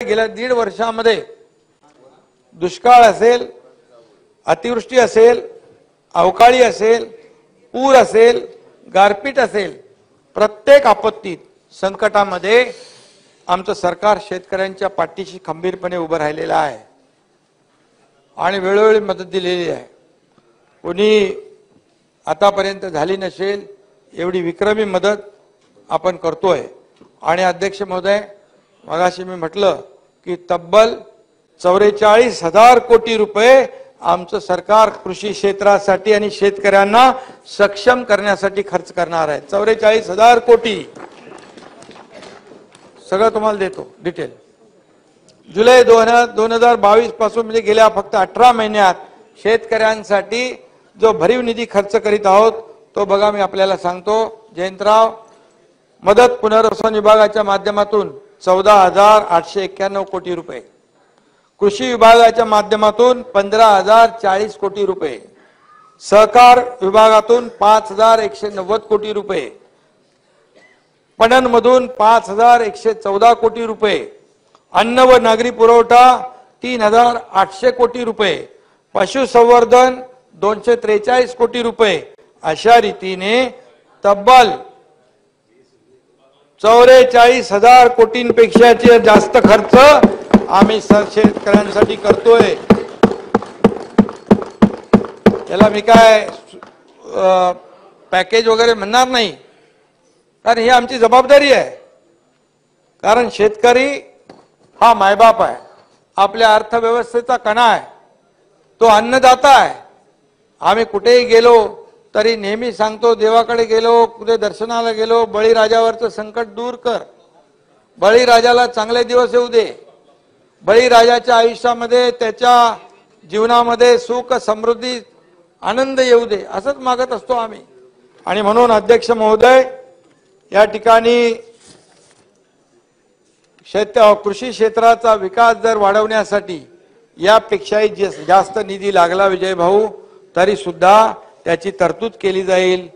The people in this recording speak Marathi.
गेल्या 1.5 वर्षामध्ये दुष्काळ असेल, अतिवृष्टी असेल, अवकाळी असेल, पूर असेल, गारपीट असेल, प्रत्येक आपत्तीत संकटामध्ये आमचं सरकार शेतकऱ्यांच्या पाठीशी खंबीरपणे उभं राहिलेलं आहे आणि वेळोवेळी मदत दिलेली आहे। कोणी आतापर्यंत झाली नसेल एवढी विक्रमी मदत आपण करतोय। आणि अध्यक्ष महोदय, मगाशी मी म्हटलं की तब्बल 44,000 कोटी रुपये आमचं सरकार कृषी क्षेत्रासाठी आणि शेतकऱ्यांना सक्षम करण्यासाठी खर्च करणार आहे। 44,000 कोटी सगळं तुम्हाला देतो डिटेल। जुलै 2022 पासून म्हणजे गेल्या फक्त 18 महिन्यात शेतकऱ्यांसाठी जो भरीव निधी खर्च करीत आहोत तो बघा मी आपल्याला सांगतो। जयंतराव, मदत पुनर्वसन विभागाच्या माध्यमातून 14,891 कोटी रुपये, कृषी विभागाच्या माध्यमातून 15,040 कोटी रुपये, सहकार विभागातून 5,190 कोटी रुपये, पणन मधून 5,114 कोटी रुपये, अन्न व नागरी पुरवठा 3,800 कोटी रुपये, पशुसंवर्धन 243 कोटी रुपये, अशा रीतीने तब्बल 44,000 कोटींपेक्षा जास्त खर्च आम्ही शेतकऱ्यांसाठी करतोय। याला मी काय पॅकेज वगैरे म्हणणार नाही, कारण ही आमची जबाबदारी आहे। कारण शेतकरी हा मायबाप आहे, आपल्या अर्थव्यवस्थेचा कणा आहे, तो अन्नदाता आहे। आम्ही कुठेही गेलो तरी नेहमी सांगतो, देवाकडे गेलो, कुठे दर्शनाला गेलो, बळीराजावरचं संकट दूर कर, बळीराजाला चांगले दिवस येऊ दे, बळीराजाच्या आयुष्यामध्ये त्याच्या जीवनामध्ये सुख समृद्धी आनंद येऊ दे, असंच मागत असतो आम्ही। आणि म्हणून अध्यक्ष महोदय, या ठिकाणी कृषी क्षेत्राचा विकास जर वाढवण्यासाठी यापेक्षाही जास्त निधी लागला विजय भाऊ, तरी सुद्धा त्याची तरतूद केली जाईल।